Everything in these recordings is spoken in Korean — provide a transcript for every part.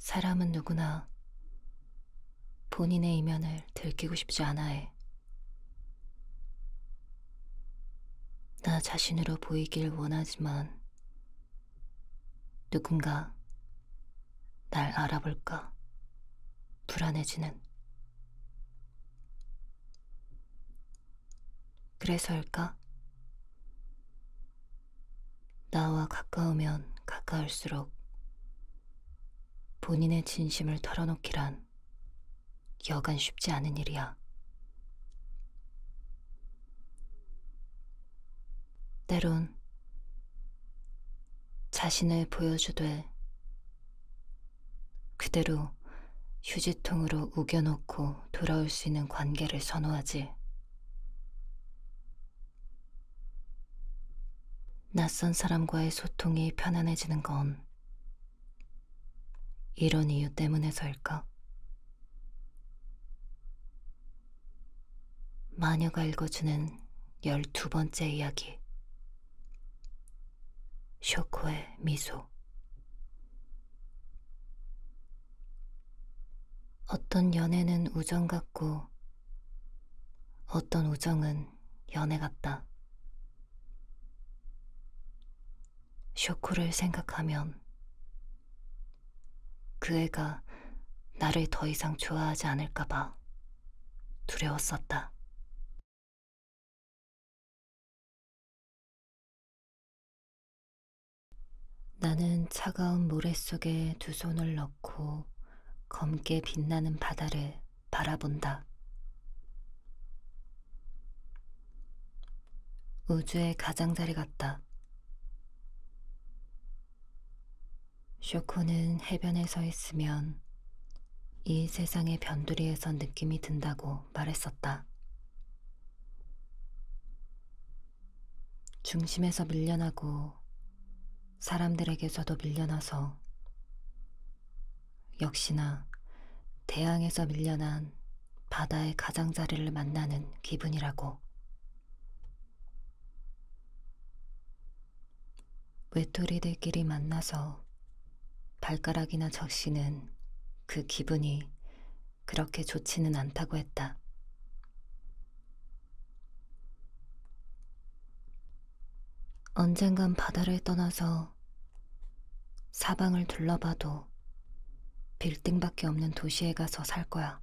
사람은 누구나 본인의 이면을 들키고 싶지 않아 해. 나 자신으로 보이길 원하지만 누군가 날 알아볼까 불안해지는. 그래서일까? 나와 가까우면 가까울수록 본인의 진심을 털어놓기란 여간 쉽지 않은 일이야. 때론 자신을 보여주되 그대로 휴지통으로 우겨놓고 돌아올 수 있는 관계를 선호하지. 낯선 사람과의 소통이 편안해지는 건 이런 이유 때문에서일까? 마녀가 읽어주는 12번째 이야기. 쇼코의 미소. 어떤 연애는 우정 같고 어떤 우정은 연애 같다. 쇼코를 생각하면 그 애가 나를 더 이상 좋아하지 않을까봐 두려웠었다. 나는 차가운 모래 속에 두 손을 넣고 검게 빛나는 바다를 바라본다. 우주의 가장자리 같다. 쇼코는 해변에 서 있으면 이 세상의 변두리에선 느낌이 든다고 말했었다. 중심에서 밀려나고 사람들에게서도 밀려나서 역시나 대양에서 밀려난 바다의 가장자리를 만나는 기분이라고. 외톨이들끼리 만나서 발가락이나 적시는 그 기분이 그렇게 좋지는 않다고 했다. 언젠간 바다를 떠나서 사방을 둘러봐도 빌딩밖에 없는 도시에 가서 살 거야.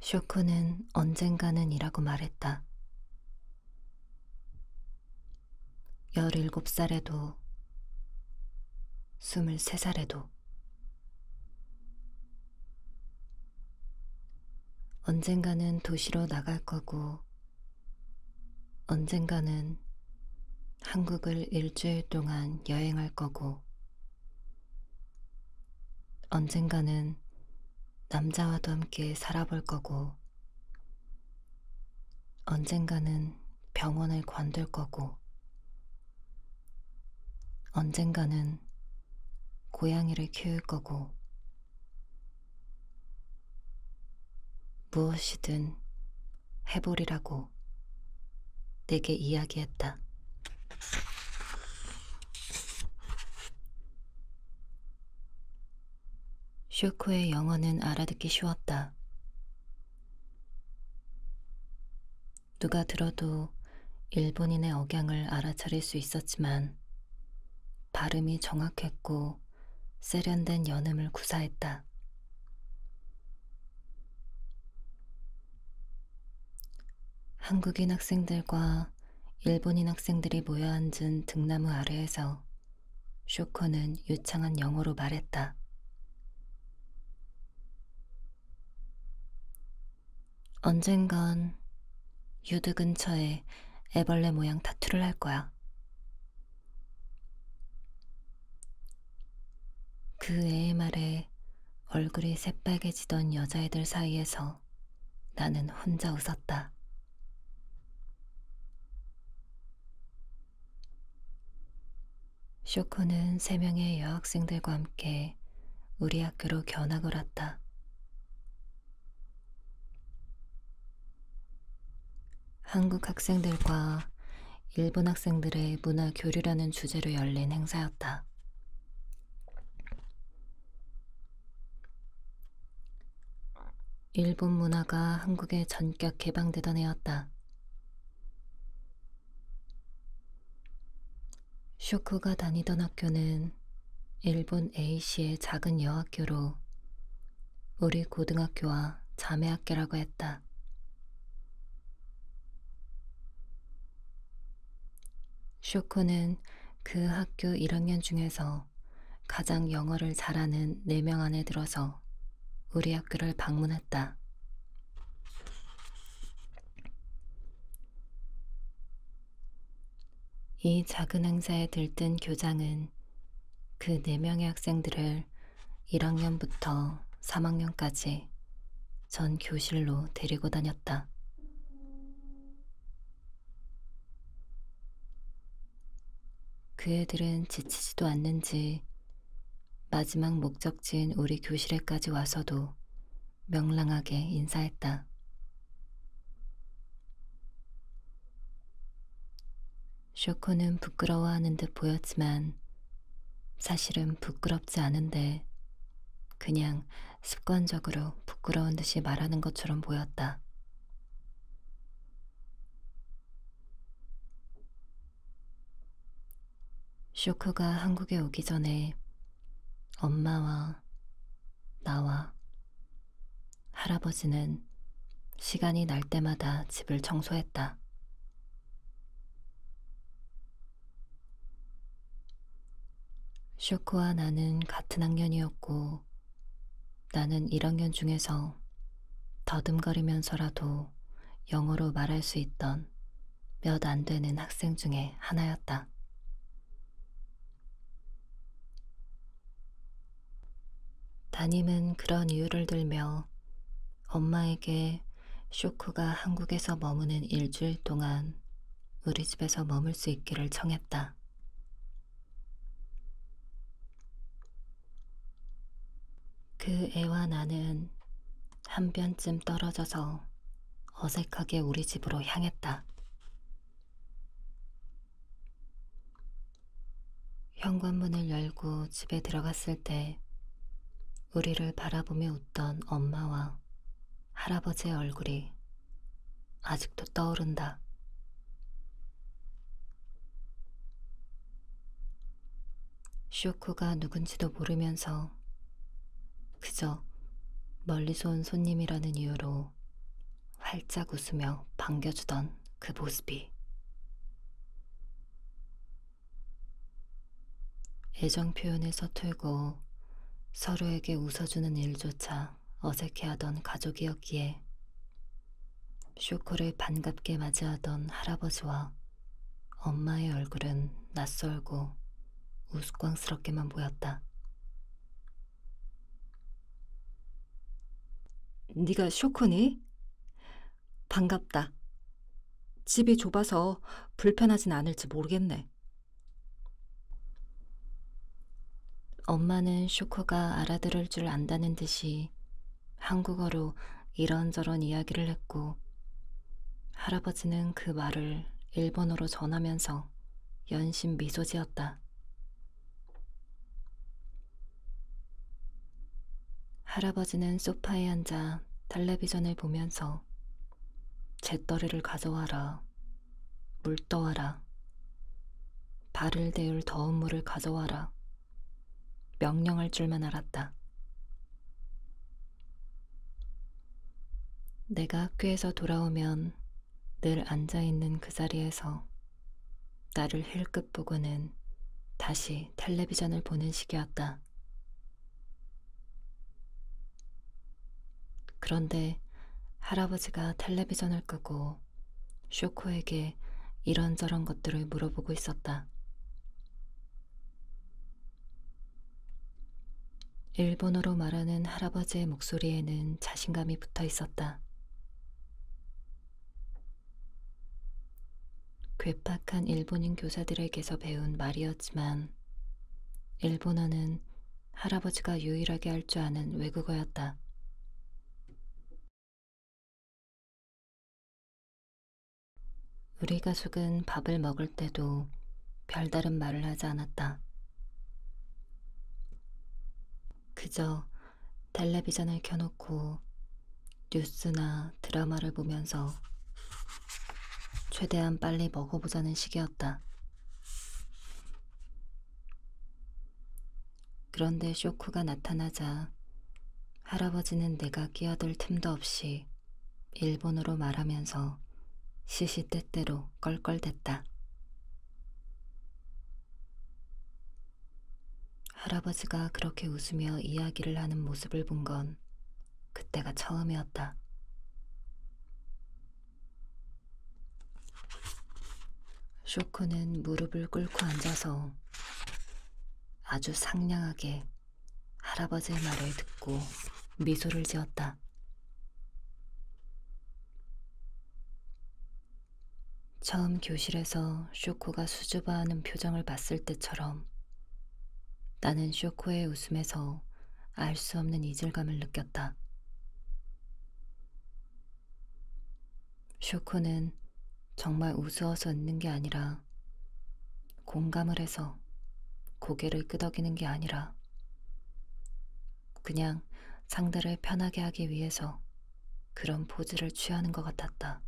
쇼크는 언젠가는 이라고 말했다. 17살에도 23살에도 언젠가는 도시로 나갈 거고 언젠가는 한국을 일주일 동안 여행할 거고 언젠가는 남자와도 함께 살아볼 거고 언젠가는 병원을 관둘 거고 언젠가는 고양이를 키울 거고 무엇이든 해보리라고 내게 이야기했다. 쇼코의 영어는 알아듣기 쉬웠다. 누가 들어도 일본인의 억양을 알아차릴 수 있었지만 발음이 정확했고 세련된 연음을 구사했다. 한국인 학생들과 일본인 학생들이 모여 앉은 등나무 아래에서 쇼코는 유창한 영어로 말했다. 언젠간 유드 근처에 애벌레 모양 타투를 할 거야. 그 애의 말에 얼굴이 새빨개지던 여자애들 사이에서 나는 혼자 웃었다. 쇼코는 3명의 여학생들과 함께 우리 학교로 견학을 왔다. 한국 학생들과 일본 학생들의 문화 교류라는 주제로 열린 행사였다. 일본 문화가 한국에 전격 개방되던 해였다. 쇼코가 다니던 학교는 일본 A시의 작은 여학교로 우리 고등학교와 자매학교라고 했다. 쇼코는 그 학교 1학년 중에서 가장 영어를 잘하는 4명 안에 들어서 우리 학교를 방문했다. 이 작은 행사에 들뜬 교장은 그 4명의 학생들을 1학년부터 3학년까지 전 교실로 데리고 다녔다. 그 애들은 지치지도 않는지 마지막 목적지인 우리 교실에까지 와서도 명랑하게 인사했다. 쇼코는 부끄러워하는 듯 보였지만 사실은 부끄럽지 않은데 그냥 습관적으로 부끄러운 듯이 말하는 것처럼 보였다. 쇼코가 한국에 오기 전에 엄마와 나와 할아버지는 시간이 날 때마다 집을 청소했다. 쇼코와 나는 같은 학년이었고 나는 1학년 중에서 더듬거리면서라도 영어로 말할 수 있던 몇 안 되는 학생 중에 하나였다. 담임은 그런 이유를 들며 엄마에게 쇼코가 한국에서 머무는 일주일 동안 우리 집에서 머물 수 있기를 청했다. 그 애와 나는 한 변쯤 떨어져서 어색하게 우리 집으로 향했다. 현관문을 열고 집에 들어갔을 때 우리를 바라보며 웃던 엄마와 할아버지의 얼굴이 아직도 떠오른다. 쇼코가 누군지도 모르면서 그저 멀리서 온 손님이라는 이유로 활짝 웃으며 반겨주던 그 모습이 애정 표현에 서툴고 서로에게 웃어주는 일조차 어색해하던 가족이었기에 쇼코를 반갑게 맞이하던 할아버지와 엄마의 얼굴은 낯설고 우스꽝스럽게만 보였다. 네가 쇼코니? 반갑다. 집이 좁아서 불편하진 않을지 모르겠네. 엄마는 쇼코가 알아들을 줄 안다는 듯이 한국어로 이런저런 이야기를 했고 할아버지는 그 말을 일본어로 전하면서 연신 미소 지었다. 할아버지는 소파에 앉아 텔레비전을 보면서 잿더리를 가져와라, 물 떠와라, 발을 데울 더운 물을 가져와라 명령할 줄만 알았다. 내가 학교에서 돌아오면 늘 앉아있는 그 자리에서 나를 힐끗 보고는 다시 텔레비전을 보는 식이었다. 그런데 할아버지가 텔레비전을 끄고 쇼코에게 이런저런 것들을 물어보고 있었다. 일본어로 말하는 할아버지의 목소리에는 자신감이 붙어 있었다. 괴팍한 일본인 교사들에게서 배운 말이었지만 일본어는 할아버지가 유일하게 할 줄 아는 외국어였다. 우리 가족은 밥을 먹을 때도 별다른 말을 하지 않았다. 그저 텔레비전을 켜놓고 뉴스나 드라마를 보면서 최대한 빨리 먹어보자는 식이었다. 그런데 쇼크가 나타나자 할아버지는 내가 끼어들 틈도 없이 일본어로 말하면서 시시때때로 껄껄댔다. 할아버지가 그렇게 웃으며 이야기를 하는 모습을 본 건 그때가 처음이었다. 쇼크는 무릎을 꿇고 앉아서 아주 상냥하게 할아버지의 말을 듣고 미소를 지었다. 처음 교실에서 쇼코가 수줍어하는 표정을 봤을 때처럼 나는 쇼코의 웃음에서 알 수 없는 이질감을 느꼈다. 쇼코는 정말 우스워서 웃는 게 아니라 공감을 해서 고개를 끄덕이는 게 아니라 그냥 상대를 편하게 하기 위해서 그런 포즈를 취하는 것 같았다.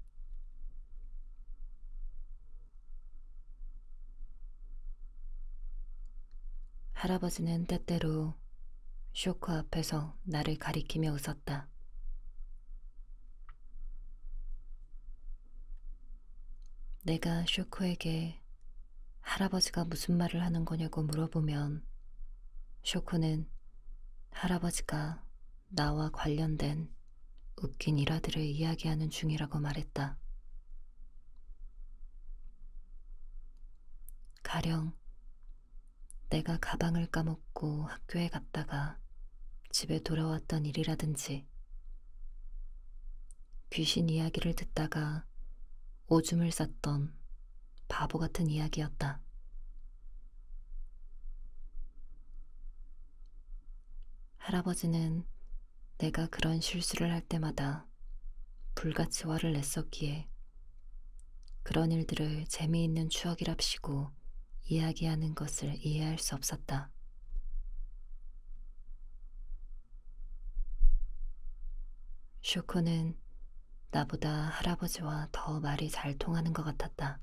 할아버지는 때때로 쇼코 앞에서 나를 가리키며 웃었다. 내가 쇼코에게 할아버지가 무슨 말을 하는 거냐고 물어보면 쇼코는 할아버지가 나와 관련된 웃긴 일화들을 이야기하는 중이라고 말했다. 가령 내가 가방을 까먹고 학교에 갔다가 집에 돌아왔던 일이라든지 귀신 이야기를 듣다가 오줌을 쌌던 바보 같은 이야기였다. 할아버지는 내가 그런 실수를 할 때마다 불같이 화를 냈었기에 그런 일들을 재미있는 추억이랍시고 이야기하는 것을 이해할 수 없었다. 쇼코는 나보다 할아버지와 더 말이 잘 통하는 것 같았다.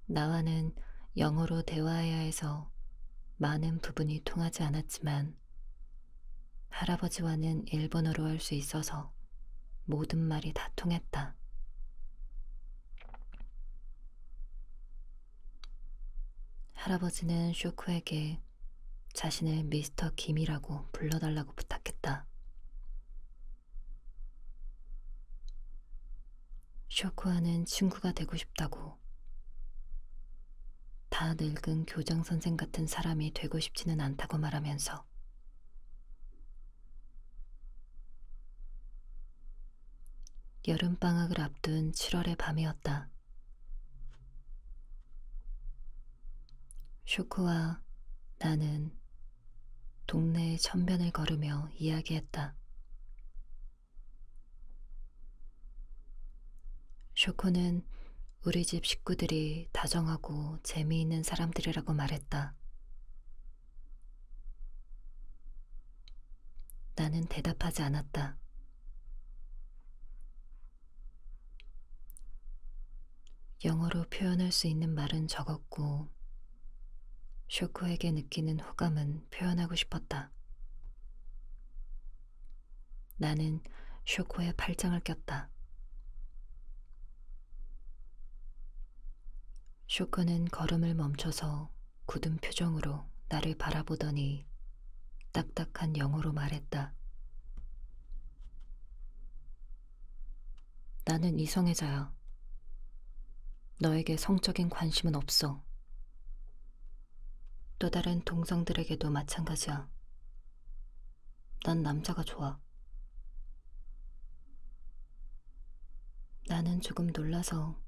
나와는 영어로 대화해야 해서 많은 부분이 통하지 않았지만 할아버지와는 일본어로 할 수 있어서 모든 말이 다 통했다. 할아버지는 쇼코에게 자신을 미스터 김이라고 불러달라고 부탁했다. 쇼코와는 친구가 되고 싶다고. 다 늙은 교장 선생 같은 사람이 되고 싶지는 않다고 말하면서 여름방학을 앞둔 7월의 밤이었다. 쇼코와 나는 동네의 천변을 걸으며 이야기했다. 쇼코는 우리 집 식구들이 다정하고 재미있는 사람들이라고 말했다. 나는 대답하지 않았다. 영어로 표현할 수 있는 말은 적었고 쇼코에게 느끼는 호감은 표현하고 싶었다. 나는 쇼코의 팔짱을 꼈다. 쇼코는 걸음을 멈춰서 굳은 표정으로 나를 바라보더니 딱딱한 영어로 말했다. 나는 이성애자야. 너에게 성적인 관심은 없어. 또 다른 동성들에게도 마찬가지야. 난 남자가 좋아. 나는 조금 놀라서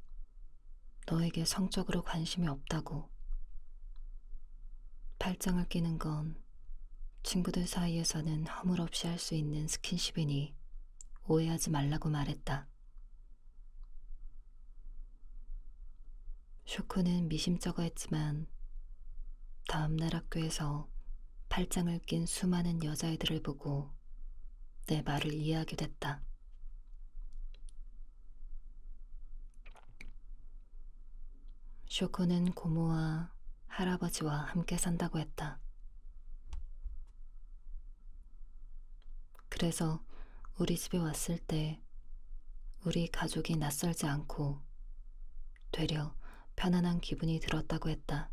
너에게 성적으로 관심이 없다고. 팔짱을 끼는 건 친구들 사이에서는 허물없이 할 수 있는 스킨십이니 오해하지 말라고 말했다. 쇼코는 미심쩍어했지만 다음날 학교에서 팔짱을 낀 수많은 여자애들을 보고 내 말을 이해하게 됐다. 쇼코는 고모와 할아버지와 함께 산다고 했다. 그래서 우리 집에 왔을 때 우리 가족이 낯설지 않고 되려 편안한 기분이 들었다고 했다.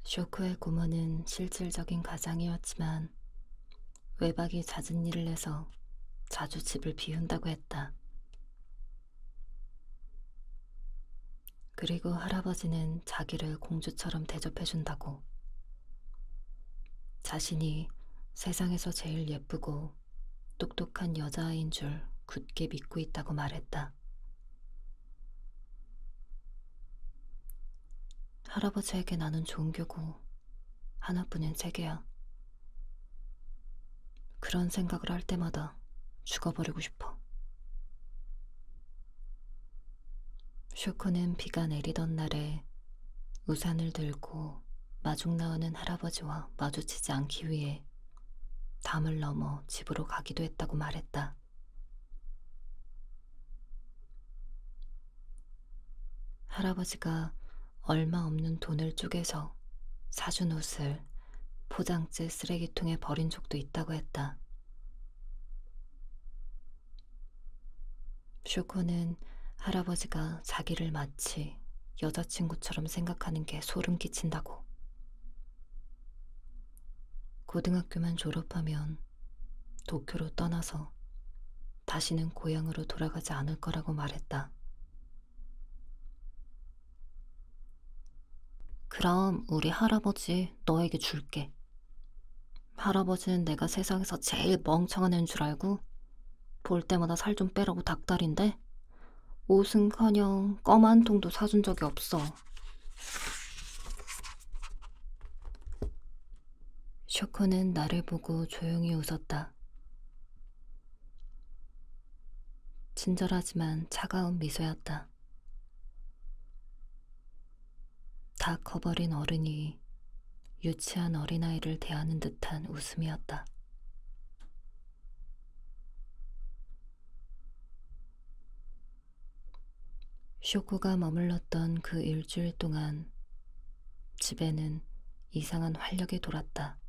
쇼코의 고모는 실질적인 가장이었지만 외박이 잦은 일을 해서 자주 집을 비운다고 했다. 그리고 할아버지는 자기를 공주처럼 대접해준다고. 자신이 세상에서 제일 예쁘고 똑똑한 여자아이인 줄 굳게 믿고 있다고 말했다. 할아버지에게 나는 종교고 하나뿐인 세계야. 그런 생각을 할 때마다 죽어버리고 싶어. 쇼코는 비가 내리던 날에 우산을 들고 마중 나오는 할아버지와 마주치지 않기 위해 담을 넘어 집으로 가기도 했다고 말했다. 할아버지가 얼마 없는 돈을 쪼개서 사준 옷을 포장재 쓰레기통에 버린 적도 있다고 했다. 쇼코는 할아버지가 자기를 마치 여자친구처럼 생각하는 게 소름 끼친다고. 고등학교만 졸업하면 도쿄로 떠나서 다시는 고향으로 돌아가지 않을 거라고 말했다. 그럼 우리 할아버지 너에게 줄게. 할아버지는 내가 세상에서 제일 멍청한 애인 줄 알고 볼 때마다 살 좀 빼라고 닥달인데 옷은커녕 껌 한 통도 사준 적이 없어. 쇼코는 나를 보고 조용히 웃었다. 친절하지만 차가운 미소였다. 다 커버린 어른이 유치한 어린아이를 대하는 듯한 웃음이었다. 쇼코가 머물렀던 그 일주일 동안 집에는 이상한 활력이 돌았다.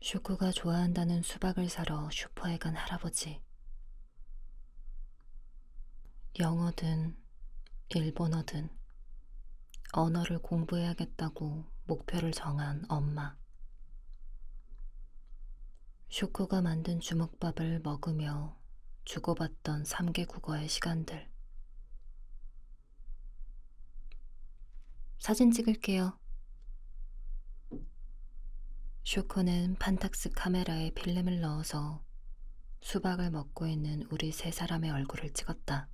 쇼코가 좋아한다는 수박을 사러 슈퍼에 간 할아버지. 영어든 일본어든 언어를 공부해야겠다고 목표를 정한 엄마. 쇼코가 만든 주먹밥을 먹으며 주고받던 3개 국어의 시간들. 사진 찍을게요. 쇼코는 판탁스 카메라에 필름을 넣어서 수박을 먹고 있는 우리 세 사람의 얼굴을 찍었다.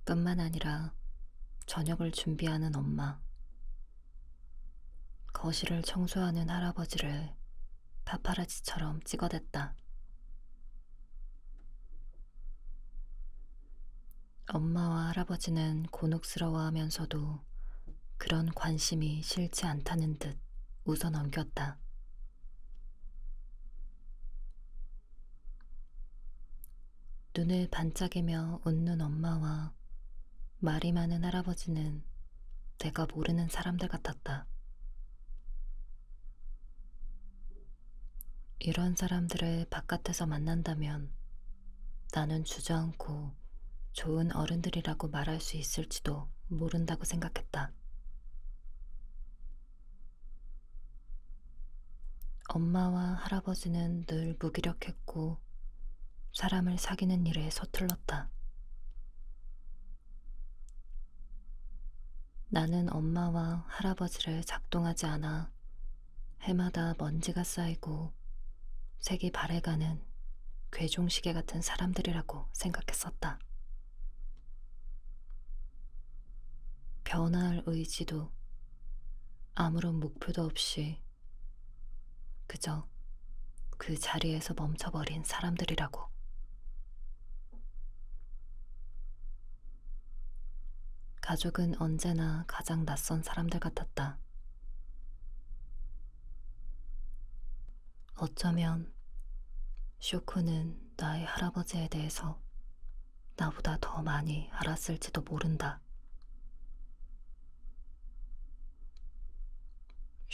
뿐만 아니라 저녁을 준비하는 엄마, 거실을 청소하는 할아버지를 파파라치처럼 찍어댔다. 엄마와 할아버지는 곤혹스러워하면서도 그런 관심이 싫지 않다는 듯 웃어 넘겼다. 눈을 반짝이며 웃는 엄마와 말이 많은 할아버지는 내가 모르는 사람들 같았다. 이런 사람들을 바깥에서 만난다면 나는 주저앉고 좋은 어른들이라고 말할 수 있을지도 모른다고 생각했다. 엄마와 할아버지는 늘 무기력했고 사람을 사귀는 일에 서툴렀다. 나는 엄마와 할아버지를 작동하지 않아 해마다 먼지가 쌓이고 색이 바래가는 괴종시계 같은 사람들이라고 생각했었다. 변화할 의지도 아무런 목표도 없이 그저 그 자리에서 멈춰버린 사람들이라고. 가족은 언제나 가장 낯선 사람들 같았다. 어쩌면 쇼코는 나의 할아버지에 대해서 나보다 더 많이 알았을지도 모른다.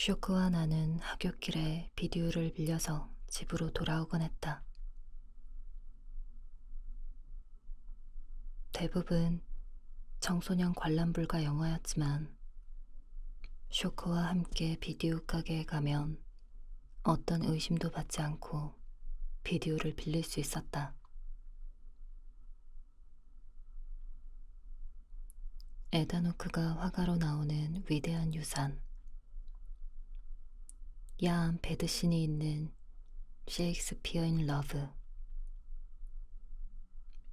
쇼코와 나는 하굣길에 비디오를 빌려서 집으로 돌아오곤 했다. 대부분 청소년 관람 불가 영화였지만 쇼코와 함께 비디오 가게에 가면 어떤 의심도 받지 않고 비디오를 빌릴 수 있었다. 에다노크가 화가로 나오는 위대한 유산, 야한 배드신이 있는 셰익스피어인 러브,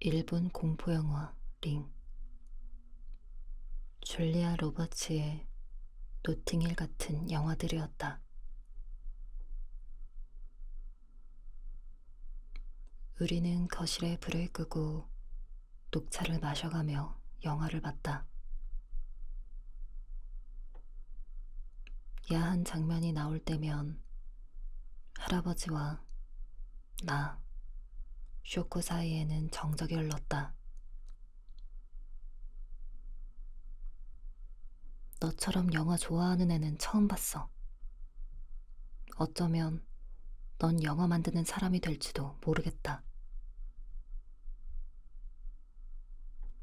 일본 공포영화 링, 줄리아 로버츠의 노팅힐 같은 영화들이었다. 우리는 거실에 불을 끄고 녹차를 마셔가며 영화를 봤다. 야한 장면이 나올 때면 할아버지와 나, 쇼코 사이에는 정적이 흘렀다. 너처럼 영화 좋아하는 애는 처음 봤어. 어쩌면 넌 영화 만드는 사람이 될지도 모르겠다.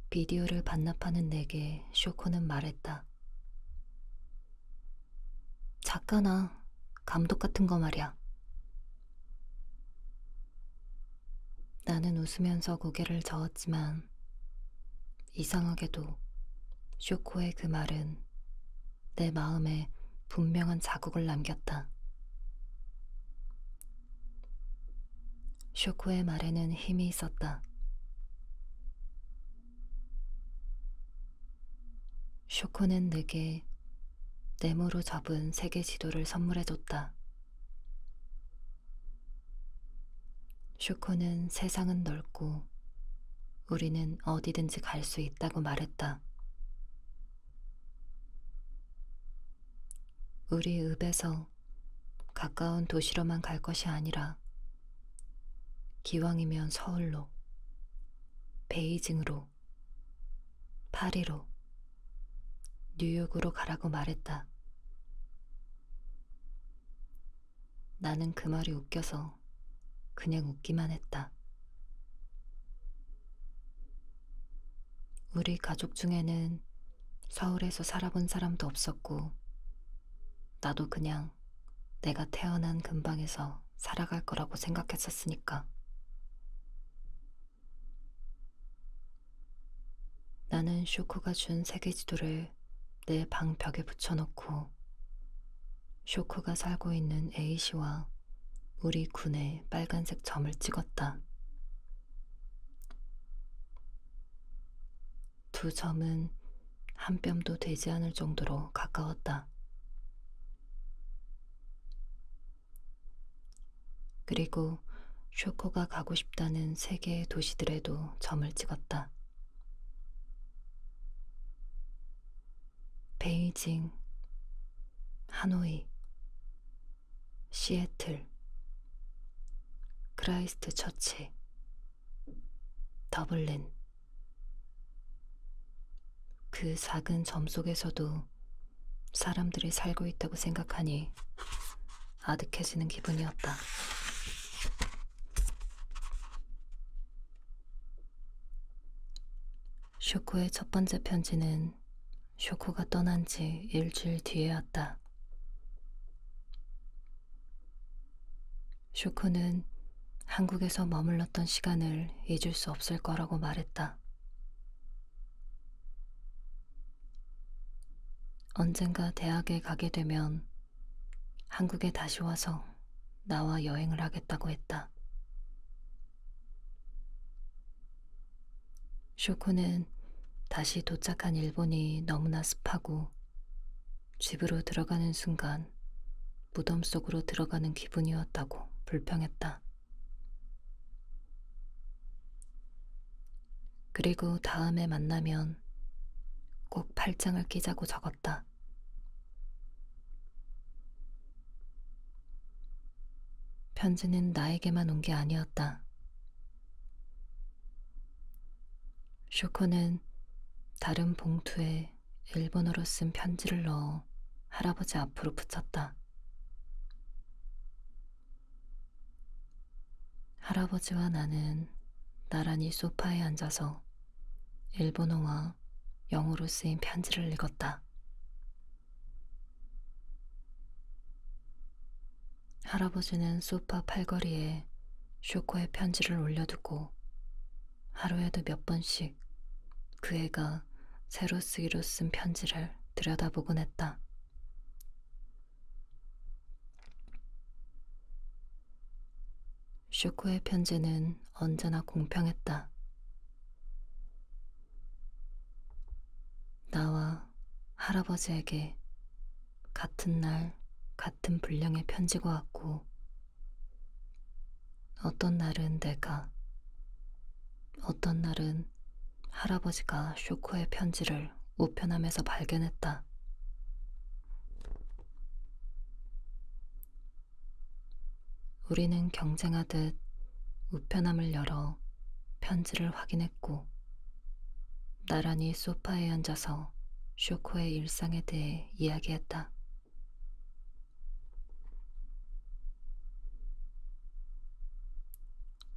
비디오를 반납하는 내게 쇼코는 말했다. 작가나 감독 같은 거 말이야. 나는 웃으면서 고개를 저었지만 이상하게도 쇼코의 그 말은 내 마음에 분명한 자국을 남겼다. 쇼코의 말에는 힘이 있었다. 쇼코는 내게 네모로 접은 세계 지도를 선물해줬다. 쇼코는 세상은 넓고 우리는 어디든지 갈 수 있다고 말했다. 우리 읍에서 가까운 도시로만 갈 것이 아니라 기왕이면 서울로, 베이징으로, 파리로, 뉴욕으로 가라고 말했다. 나는 그 말이 웃겨서 그냥 웃기만 했다. 우리 가족 중에는 서울에서 살아본 사람도 없었고 나도 그냥 내가 태어난 근방에서 살아갈 거라고 생각했었으니까. 나는 쇼코가 준 세계지도를 내 방 벽에 붙여놓고 쇼코가 살고 있는 A시와 우리 군에 빨간색 점을 찍었다. 두 점은 한 뼘도 되지 않을 정도로 가까웠다. 그리고 쇼코가 가고 싶다는 세 개의 도시들에도 점을 찍었다. 베이징, 하노이, 시애틀, 크라이스트 처치, 더블린. 그 작은 점 속에서도 사람들이 살고 있다고 생각하니 아득해지는 기분이었다. 쇼코의 첫 번째 편지는 쇼코가 떠난 지 일주일 뒤에였다. 쇼코는 한국에서 머물렀던 시간을 잊을 수 없을 거라고 말했다. 언젠가 대학에 가게 되면 한국에 다시 와서 나와 여행을 하겠다고 했다. 쇼코는 다시 도착한 일본이 너무나 습하고 집으로 들어가는 순간 무덤 속으로 들어가는 기분이었다고 불평했다. 그리고 다음에 만나면 꼭 팔짱을 끼자고 적었다. 편지는 나에게만 온 게 아니었다. 쇼코는 다른 봉투에 일본어로 쓴 편지를 넣어 할아버지 앞으로 붙였다. 할아버지와 나는 나란히 소파에 앉아서 일본어와 영어로 쓰인 편지를 읽었다. 할아버지는 소파 팔걸이에 쇼코의 편지를 올려두고 하루에도 몇 번씩 그 애가 새로 쓰기로 쓴 편지를 들여다보곤 했다. 쇼코의 편지는 언제나 공평했다. 나와 할아버지에게 같은 날, 같은 분량의 편지가 왔고, 어떤 날은 내가, 어떤 날은 할아버지가 쇼코의 편지를 우편함에서 발견했다. 우리는 경쟁하듯 우편함을 열어 편지를 확인했고, 나란히 소파에 앉아서 쇼코의 일상에 대해 이야기했다.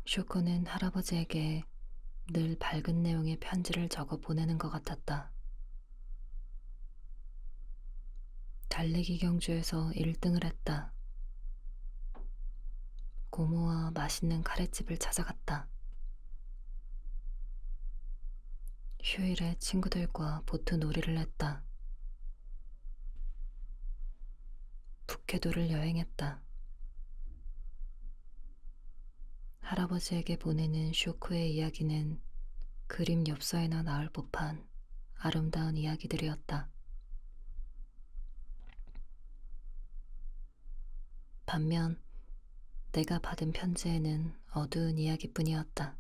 쇼코는 할아버지에게 늘 밝은 내용의 편지를 적어 보내는 것 같았다. 달리기 경주에서 1등을 했다. 고모와 맛있는 카레집을 찾아갔다. 휴일에 친구들과 보트 놀이를 했다. 북해도를 여행했다. 할아버지에게 보내는 쇼코의 이야기는 그림 엽서에나 나올 법한 아름다운 이야기들이었다. 반면 내가 받은 편지에는 어두운 이야기뿐이었다.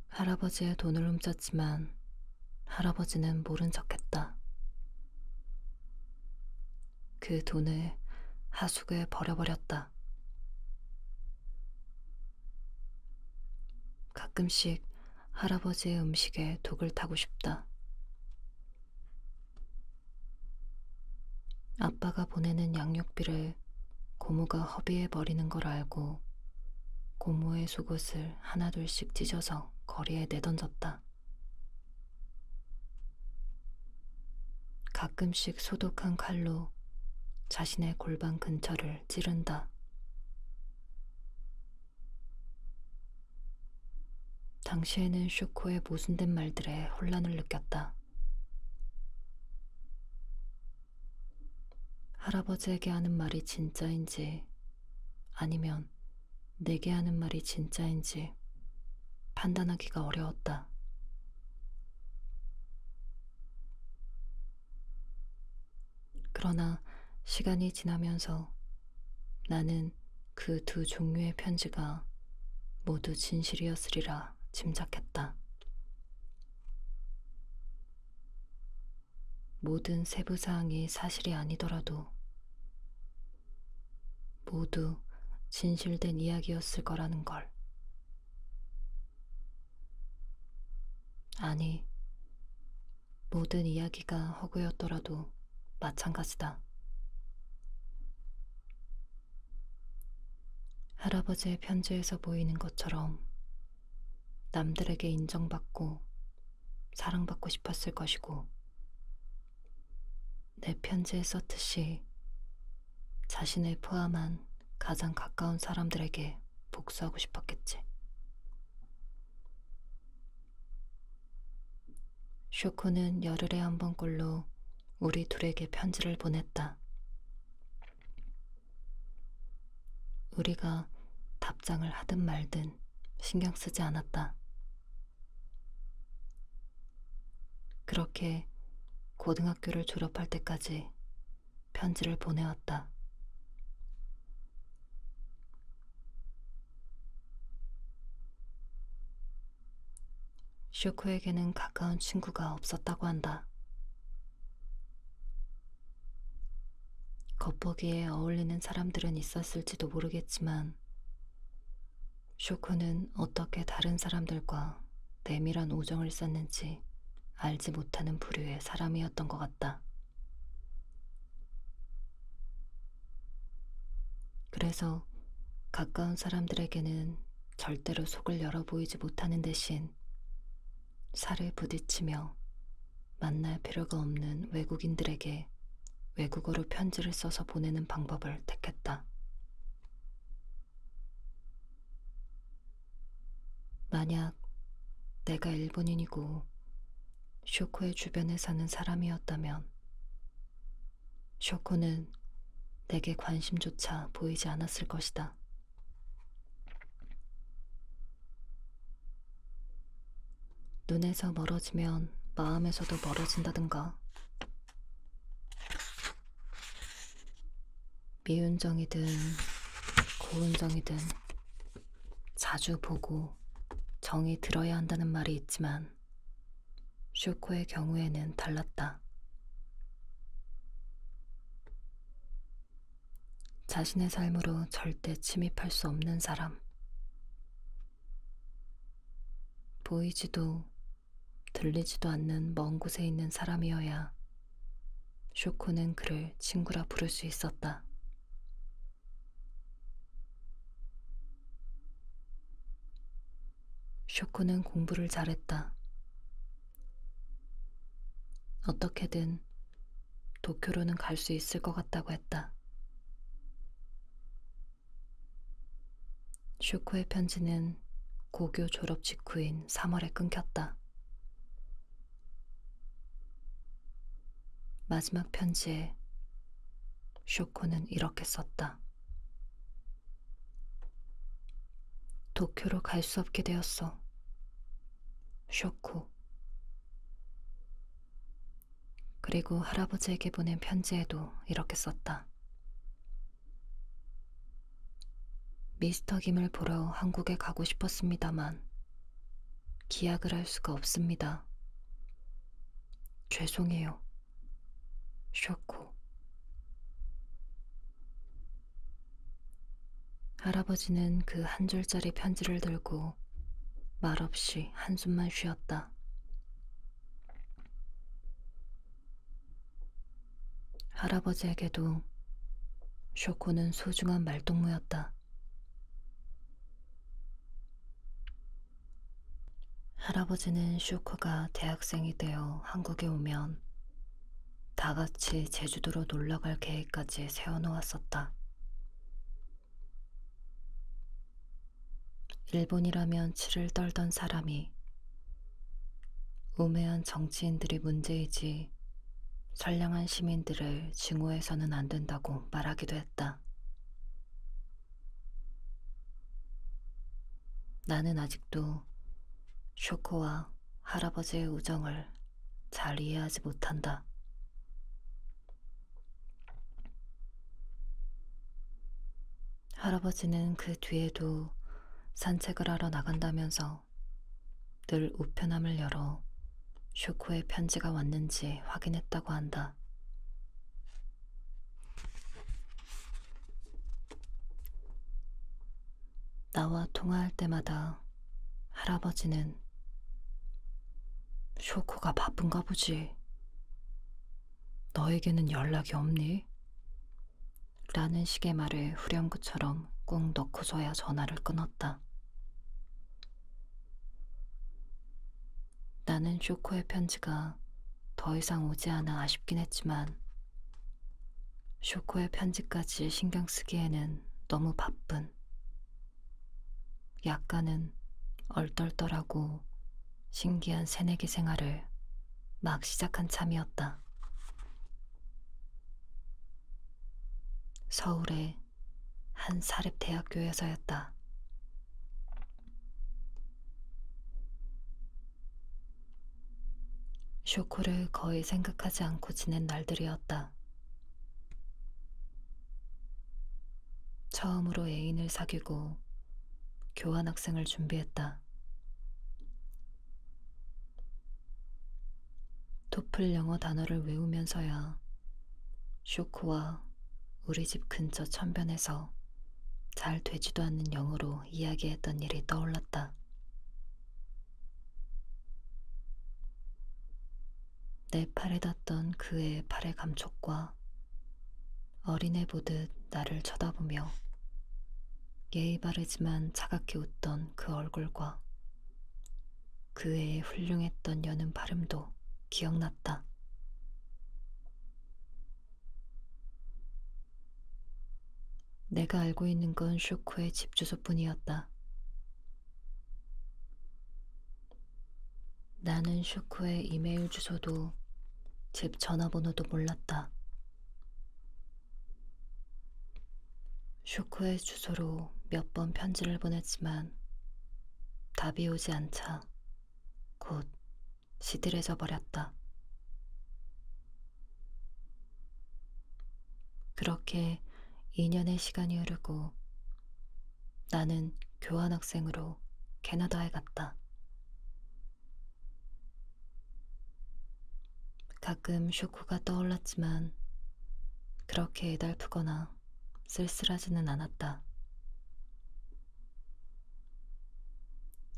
할아버지의 돈을 훔쳤지만 할아버지는 모른 척했다. 그 돈을 하수구에 버려버렸다. 가끔씩 할아버지의 음식에 독을 타고 싶다. 아빠가 보내는 양육비를 고모가 허비해버리는 걸 알고 고모의 속옷을 하나둘씩 찢어서 거리에 내던졌다. 가끔씩 소독한 칼로 자신의 골반 근처를 찌른다. 당시에는 쇼코의 모순된 말들에 혼란을 느꼈다. 할아버지에게 하는 말이 진짜인지 아니면 내게 하는 말이 진짜인지 판단하기가 어려웠다. 그러나 시간이 지나면서 나는 그 두 종류의 편지가 모두 진실이었으리라 짐작했다. 모든 세부사항이 사실이 아니더라도 모두 진실된 이야기였을 거라는 걸. 아니, 모든 이야기가 허구였더라도 마찬가지다. 할아버지의 편지에서 보이는 것처럼 남들에게 인정받고 사랑받고 싶었을 것이고, 내 편지에 썼듯이 자신을 포함한 가장 가까운 사람들에게 복수하고 싶었겠지. 쇼코는 열흘에 한 번꼴로 우리 둘에게 편지를 보냈다. 우리가 답장을 하든 말든 신경 쓰지 않았다. 그렇게 고등학교를 졸업할 때까지 편지를 보내왔다. 쇼코에게는 가까운 친구가 없었다고 한다. 겉보기에 어울리는 사람들은 있었을지도 모르겠지만 쇼코는 어떻게 다른 사람들과 내밀한 우정을 쌓는지 알지 못하는 부류의 사람이었던 것 같다. 그래서 가까운 사람들에게는 절대로 속을 열어 보이지 못하는 대신 살을 부딪히며 만날 필요가 없는 외국인들에게 외국어로 편지를 써서 보내는 방법을 택했다. 만약 내가 일본인이고 쇼코의 주변에 사는 사람이었다면 쇼코는 내게 관심조차 보이지 않았을 것이다. 눈에서 멀어지면 마음에서도 멀어진다든가. 미운 정이든 고운 정이든 자주 보고 정이 들어야 한다는 말이 있지만 쇼코의 경우에는 달랐다. 자신의 삶으로 절대 침입할 수 없는 사람. 보이지도 들리지도 않는 먼 곳에 있는 사람이어야 쇼코는 그를 친구라 부를 수 있었다. 쇼코는 공부를 잘했다. 어떻게든 도쿄로는 갈 수 있을 것 같다고 했다. 쇼코의 편지는 고교 졸업 직후인 3월에 끊겼다. 마지막 편지에 쇼코는 이렇게 썼다. 도쿄로 갈 수 없게 되었어. 쇼코. 그리고 할아버지에게 보낸 편지에도 이렇게 썼다. 미스터 김을 보러 한국에 가고 싶었습니다만 기약을 할 수가 없습니다. 죄송해요. 쇼코. 할아버지는 그 한 줄짜리 편지를 들고 말없이 한숨만 쉬었다. 할아버지에게도 쇼코는 소중한 말동무였다. 할아버지는 쇼코가 대학생이 되어 한국에 오면 다 같이 제주도로 놀러갈 계획까지 세워놓았었다. 일본이라면 치를 떨던 사람이 우매한 정치인들이 문제이지 선량한 시민들을 증오해서는 안 된다고 말하기도 했다. 나는 아직도 쇼코와 할아버지의 우정을 잘 이해하지 못한다. 할아버지는 그 뒤에도 산책을 하러 나간다면서 늘 우편함을 열어 쇼코의 편지가 왔는지 확인했다고 한다. 나와 통화할 때마다 할아버지는 쇼코가 바쁜가 보지. 너에게는 연락이 없니? 라는 식의 말을 후렴구처럼 꼭 넣고서야 전화를 끊었다. 나는 쇼코의 편지가 더 이상 오지 않아 아쉽긴 했지만 쇼코의 편지까지 신경 쓰기에는 너무 바쁜, 약간은 얼떨떨하고 신기한 새내기 생활을 막 시작한 참이었다. 서울의 한 사립대학교에서였다. 쇼코를 거의 생각하지 않고 지낸 날들이었다. 처음으로 애인을 사귀고 교환학생을 준비했다. 토플 영어 단어를 외우면서야 쇼코와 우리 집 근처 천변에서 잘 되지도 않는 영어로 이야기했던 일이 떠올랐다. 내 팔에 닿던 그의 팔의 감촉과 어린애 보듯 나를 쳐다보며 예의 바르지만 차갑게 웃던 그 얼굴과 그 애의 훌륭했던 여는 발음도 기억났다. 내가 알고 있는 건 쇼코의 집 주소뿐이었다. 나는 쇼코의 이메일 주소도 집 전화번호도 몰랐다. 쇼코의 주소로 몇 번 편지를 보냈지만 답이 오지 않자 곧 시들해져 버렸다. 그렇게 2년의 시간이 흐르고 나는 교환학생으로 캐나다에 갔다. 가끔 쇼코가 떠올랐지만 그렇게 애달프거나 쓸쓸하지는 않았다.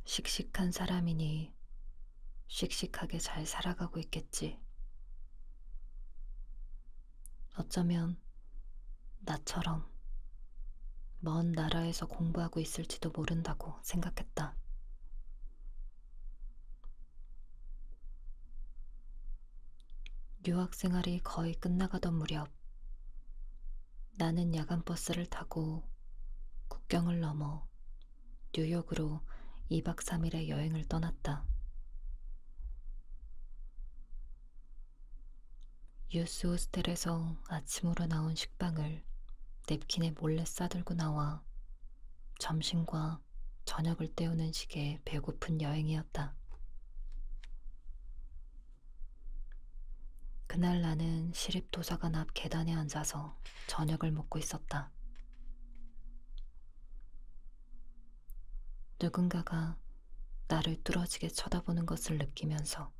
씩씩한 사람이니 씩씩하게 잘 살아가고 있겠지. 어쩌면 나처럼 먼 나라에서 공부하고 있을지도 모른다고 생각했다. 유학 생활이 거의 끝나가던 무렵 나는 야간 버스를 타고 국경을 넘어 뉴욕으로 2박 3일의 여행을 떠났다. 유스 호스텔에서 아침으로 나온 식빵을 냅킨에 몰래 싸들고 나와 점심과 저녁을 때우는 식의 배고픈 여행이었다. 그날 나는 시립도서관 앞 계단에 앉아서 저녁을 먹고 있었다. 누군가가 나를 뚫어지게 쳐다보는 것을 느끼면서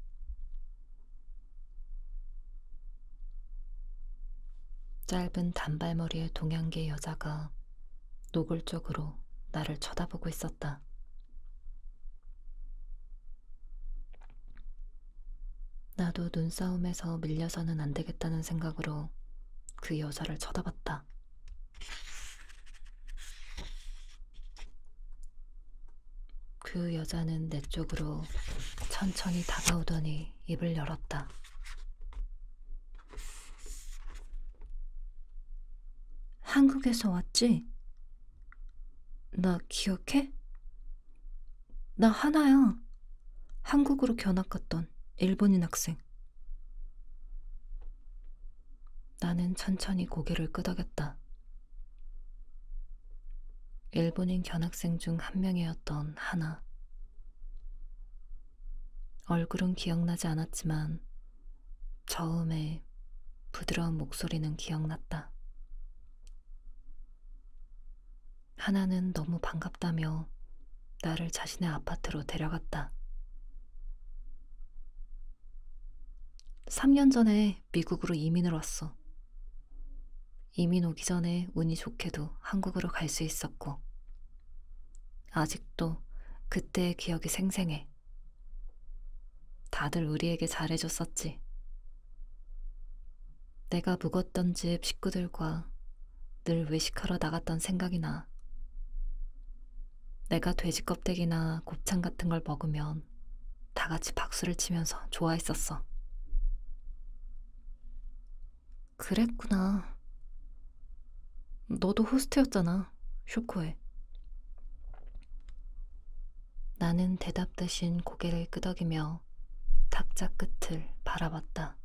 짧은 단발머리의 동양계 여자가 노골적으로 나를 쳐다보고 있었다. 나도 눈싸움에서 밀려서는 안 되겠다는 생각으로 그 여자를 쳐다봤다. 그 여자는 내 쪽으로 천천히 다가오더니 입을 열었다. 한국에서 왔지? 나 기억해? 나 하나야. 한국으로 견학 갔던 일본인 학생. 나는 천천히 고개를 끄덕였다. 일본인 견학생 중 한 명이었던 하나. 얼굴은 기억나지 않았지만 저음의 부드러운 목소리는 기억났다. 하나는 너무 반갑다며 나를 자신의 아파트로 데려갔다. 3년 전에 미국으로 이민을 왔어. 이민 오기 전에 운이 좋게도 한국으로 갈 수 있었고 아직도 그때의 기억이 생생해. 다들 우리에게 잘해줬었지. 내가 묵었던 집 식구들과 늘 외식하러 나갔던 생각이 나. 내가 돼지 껍데기나 곱창 같은 걸 먹으면 다 같이 박수를 치면서 좋아했었어. 그랬구나. 너도 호스트였잖아, 쇼코에. 나는 대답 대신 고개를 끄덕이며 탁자 끝을 바라봤다.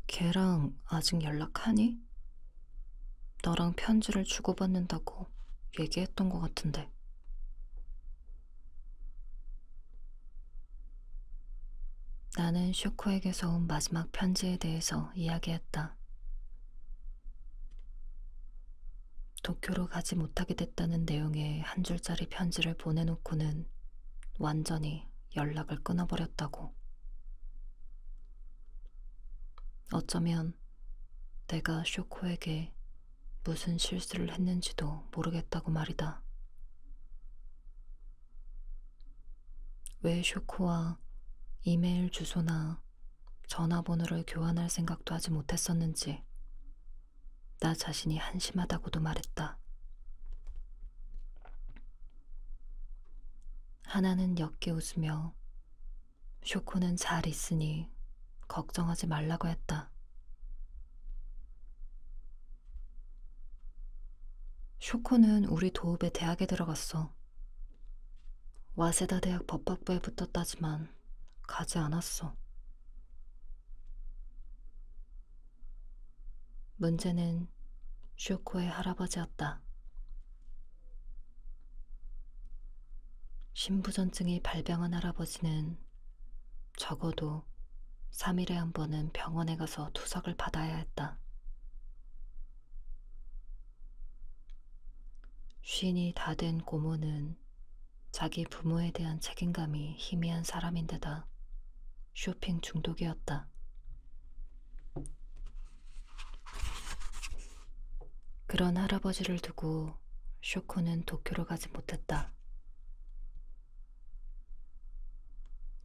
걔랑 아직 연락하니? 너랑 편지를 주고받는다고 얘기했던 것 같은데. 나는 쇼코에게서 온 마지막 편지에 대해서 이야기했다. 도쿄로 가지 못하게 됐다는 내용의 한 줄짜리 편지를 보내놓고는 완전히 연락을 끊어버렸다고. 어쩌면 내가 쇼코에게 무슨 실수를 했는지도 모르겠다고 말이다. 왜 쇼코와 이메일 주소나 전화번호를 교환할 생각도 하지 못했었는지 나 자신이 한심하다고도 말했다. 하나는 옅게 웃으며 쇼코는 잘 있으니 걱정하지 말라고 했다. 쇼코는 우리 도읍의 대학에 들어갔어. 와세다 대학 법학부에 붙었다지만 가지 않았어. 문제는 쇼코의 할아버지였다. 신부전증이 발병한 할아버지는 적어도 3일에 한 번은 병원에 가서 투석을 받아야 했다. 쉰이 다 된 고모는 자기 부모에 대한 책임감이 희미한 사람인데다 쇼핑 중독이었다. 그런 할아버지를 두고 쇼코는 도쿄로 가지 못했다.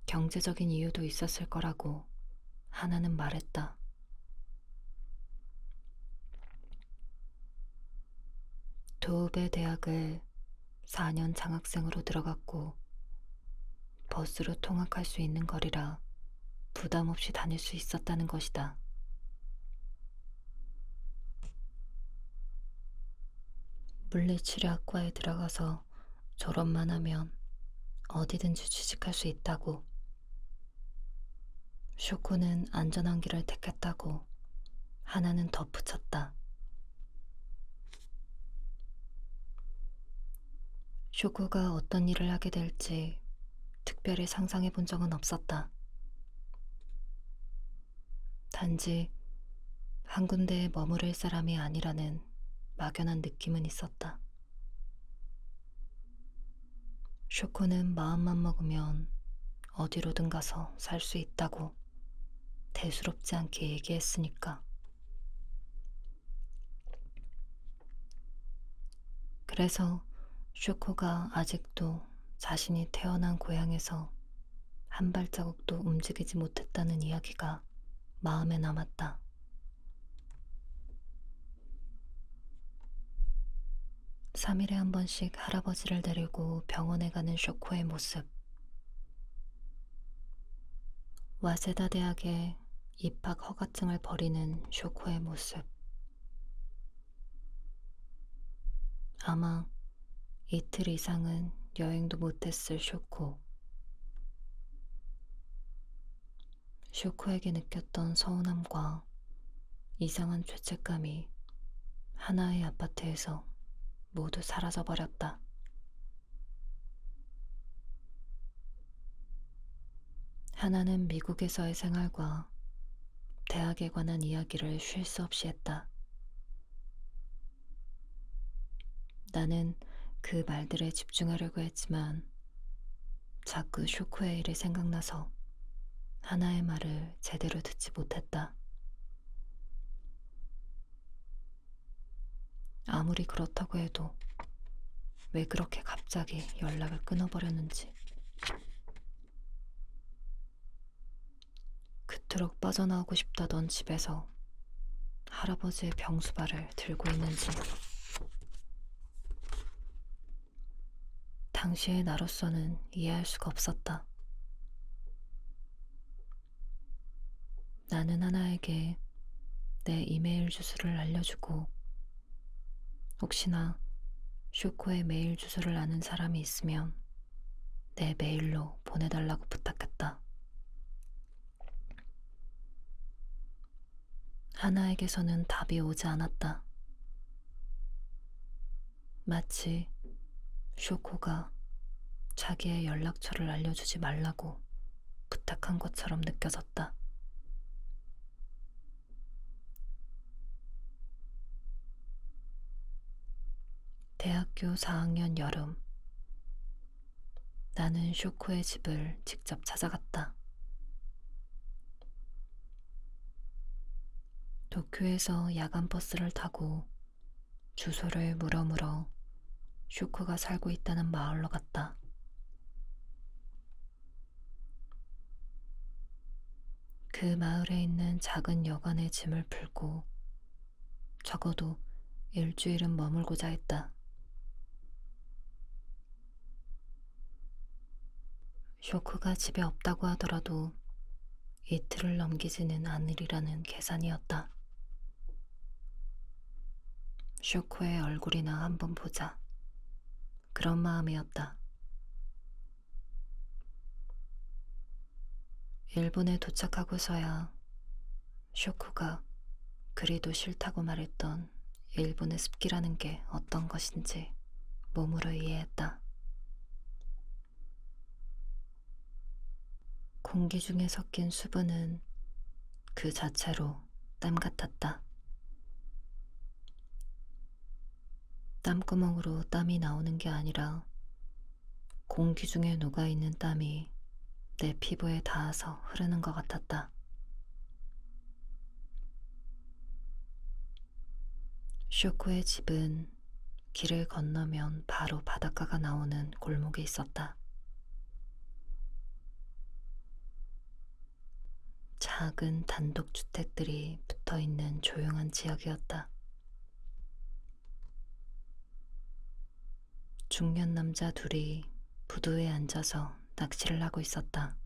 경제적인 이유도 있었을 거라고 하나는 말했다. 도읍의 대학을 4년 장학생으로 들어갔고 버스로 통학할 수 있는 거리라 부담 없이 다닐 수 있었다는 것이다. 물리치료학과에 들어가서 졸업만 하면 어디든지 취직할 수 있다고. 쇼코는 안전한 길을 택했다고 하나는 덧붙였다. 쇼코가 어떤 일을 하게 될지 특별히 상상해 본 적은 없었다. 단지 한 군데에 머무를 사람이 아니라는 막연한 느낌은 있었다. 쇼코는 마음만 먹으면 어디로든 가서 살 수 있다고 대수롭지 않게 얘기했으니까. 그래서 쇼코가 아직도 자신이 태어난 고향에서 한 발자국도 움직이지 못했다는 이야기가 마음에 남았다. 3일에 한 번씩 할아버지를 데리고 병원에 가는 쇼코의 모습. 와세다 대학에 입학 허가증을 버리는 쇼코의 모습. 아마 이틀 이상은 여행도 못했을 쇼코. 쇼코에게 느꼈던 서운함과 이상한 죄책감이 하나의 아파트에서 모두 사라져버렸다. 하나는 미국에서의 생활과 대학에 관한 이야기를 쉴 수 없이 했다. 나는 그 말들에 집중하려고 했지만 자꾸 쇼코의 일이 생각나서 하나의 말을 제대로 듣지 못했다. 아무리 그렇다고 해도 왜 그렇게 갑자기 연락을 끊어버렸는지. 그토록 빠져나오고 싶다던 집에서 할아버지의 병수발을 들고 있는지. 당시의 나로서는 이해할 수가 없었다. 나는 하나에게 내 이메일 주소를 알려주고 혹시나 쇼코의 메일 주소를 아는 사람이 있으면 내 메일로 보내달라고 부탁했다. 하나에게서는 답이 오지 않았다. 마치 쇼코가 자기의 연락처를 알려주지 말라고 부탁한 것처럼 느껴졌다. 대학교 4학년 여름, 나는 쇼코의 집을 직접 찾아갔다. 도쿄에서 야간 버스를 타고 주소를 물어 쇼코가 살고 있다는 마을로 갔다. 그 마을에 있는 작은 여관에 짐을 풀고 적어도 일주일은 머물고자 했다. 쇼코가 집에 없다고 하더라도 이틀을 넘기지는 않으리라는 계산이었다. 쇼코의 얼굴이나 한번 보자. 그런 마음이었다. 일본에 도착하고서야 쇼코가 그리도 싫다고 말했던 일본의 습기라는 게 어떤 것인지 몸으로 이해했다. 공기 중에 섞인 수분은 그 자체로 땀 같았다. 땀구멍으로 땀이 나오는 게 아니라 공기 중에 녹아있는 땀이 내 피부에 닿아서 흐르는 것 같았다. 쇼코의 집은 길을 건너면 바로 바닷가가 나오는 골목에 있었다. 작은 단독주택들이 붙어있는 조용한 지역이었다. 중년 남자 둘이 부두에 앉아서 낚시를 하고 있었다.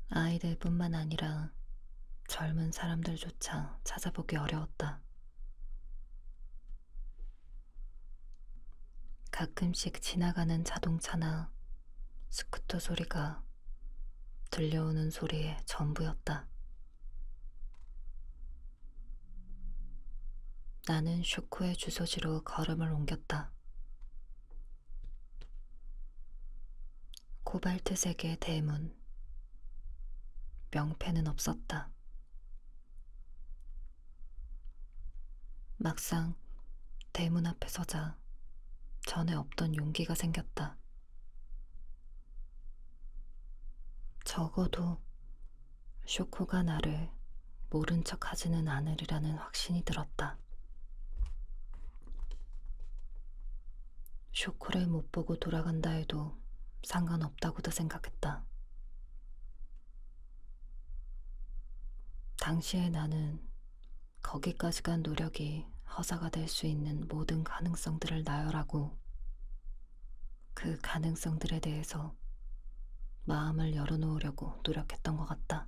아이들뿐만 아니라 젊은 사람들조차 찾아보기 어려웠다. 가끔씩 지나가는 자동차나 스쿠터 소리가 들려오는 소리의 전부였다. 나는 쇼코의 주소지로 걸음을 옮겼다. 코발트색의 대문. 명패는 없었다. 막상 대문 앞에 서자 전에 없던 용기가 생겼다. 적어도 쇼코가 나를 모른 척 하지는 않으리라는 확신이 들었다. 쇼코를 못 보고 돌아간다 해도 상관없다고도 생각했다. 당시에 나는 거기까지 간 노력이 허사가 될 수 있는 모든 가능성들을 나열하고 그 가능성들에 대해서 마음을 열어놓으려고 노력했던 것 같다.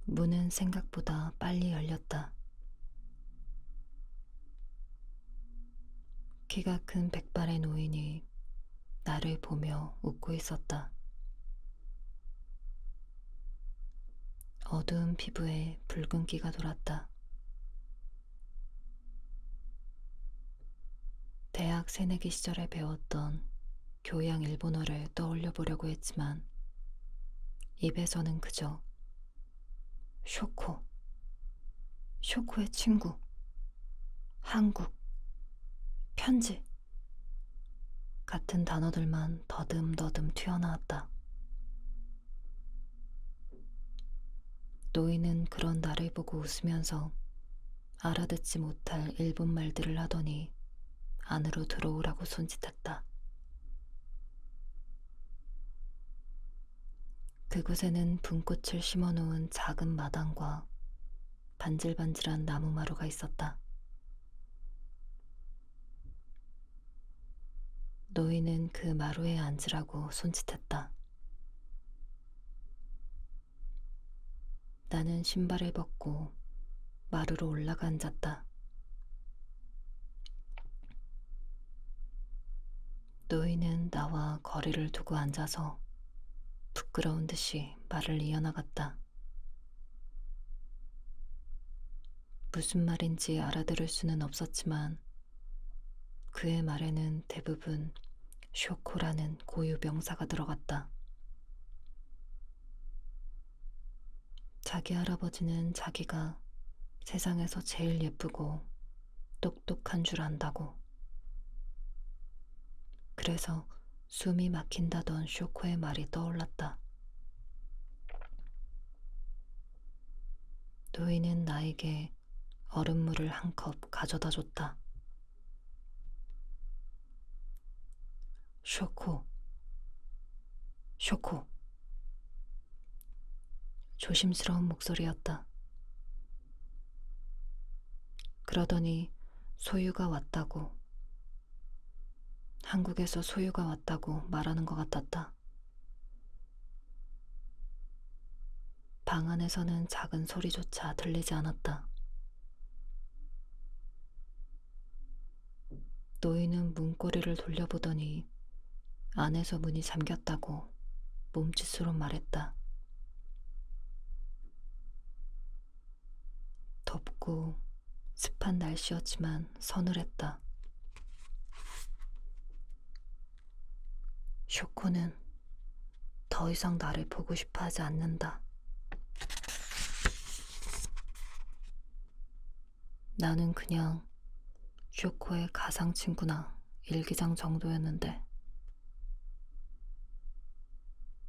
문은 생각보다 빨리 열렸다. 키가 큰 백발의 노인이 나를 보며 웃고 있었다. 어두운 피부에 붉은기가 돌았다. 대학 새내기 시절에 배웠던 교양 일본어를 떠올려 보려고 했지만 입에서는 그저 쇼코, 쇼코의 친구, 한국, 편지 같은 단어들만 더듬더듬 튀어나왔다. 노인은 그런 나를 보고 웃으면서 알아듣지 못할 일본 말들을 하더니 안으로 들어오라고 손짓했다. 그곳에는 분꽃을 심어놓은 작은 마당과 반질반질한 나무마루가 있었다. 노인은 그 마루에 앉으라고 손짓했다. 나는 신발을 벗고 마루로 올라가 앉았다. 노인은 나와 거리를 두고 앉아서 부끄러운 듯이 말을 이어나갔다. 무슨 말인지 알아들을 수는 없었지만 그의 말에는 대부분 쇼코라는 고유 명사가 들어갔다. 자기 할아버지는 자기가 세상에서 제일 예쁘고 똑똑한 줄 안다고. 그래서 숨이 막힌다던 쇼코의 말이 떠올랐다. 노인은 나에게 얼음물을 한 컵 가져다 줬다. 쇼코, 쇼코. 조심스러운 목소리였다. 그러더니 소유가 왔다고, 한국에서 소유가 왔다고 말하는 것 같았다. 방 안에서는 작은 소리조차 들리지 않았다. 노인은 문고리를 돌려보더니 안에서 문이 잠겼다고 몸짓으로 말했다. 덥고 습한 날씨였지만 서늘했다. 쇼코는 더 이상 나를 보고 싶어 하지 않는다. 나는 그냥 쇼코의 가상 친구나 일기장 정도였는데,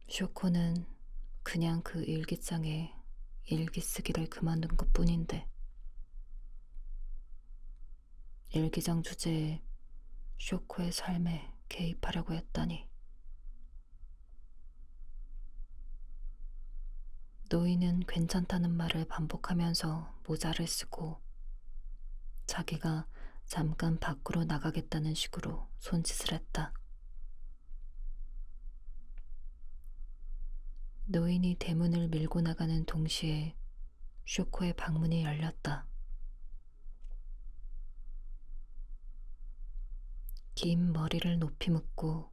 쇼코는 그냥 그 일기장에 일기 쓰기를 그만둔 것 뿐인데, 일기장 주제에 쇼코의 삶에 개입하려고 했다니. 노인은 괜찮다는 말을 반복하면서 모자를 쓰고 자기가 잠깐 밖으로 나가겠다는 식으로 손짓을 했다. 노인이 대문을 밀고 나가는 동시에 쇼코의 방문이 열렸다. 긴 머리를 높이 묶고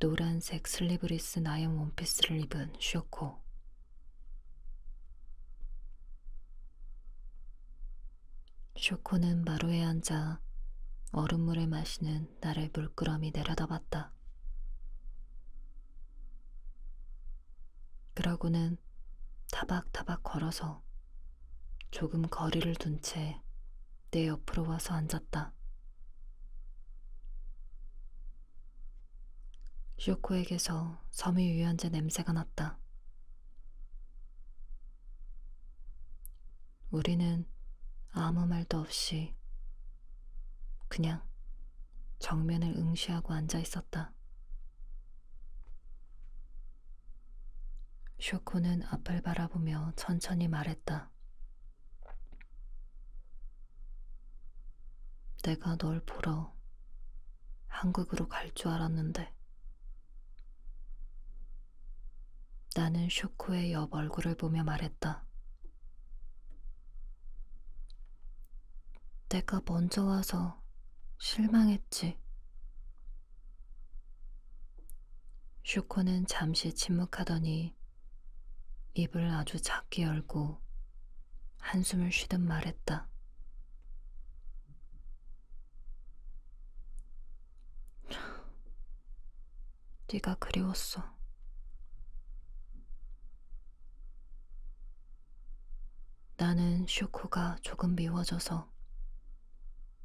노란색 슬리브리스 나염 원피스를 입은 쇼코. 쇼코는 마루에 앉아 얼음물을 마시는 나를 물끄러미 내려다봤다. 그러고는 타박타박 걸어서 조금 거리를 둔 채 내 옆으로 와서 앉았다. 쇼코에게서 섬유유연제 냄새가 났다. 우리는 아무 말도 없이 그냥 정면을 응시하고 앉아 있었다. 쇼코는 앞을 바라보며 천천히 말했다. 내가 널 보러 한국으로 갈 줄 알았는데. 나는 쇼코의 옆 얼굴을 보며 말했다. 내가 먼저 와서 실망했지. 쇼코는 잠시 침묵하더니 입을 아주 작게 열고 한숨을 쉬듯 말했다. 네가 그리웠어. 나는 쇼코가 조금 미워져서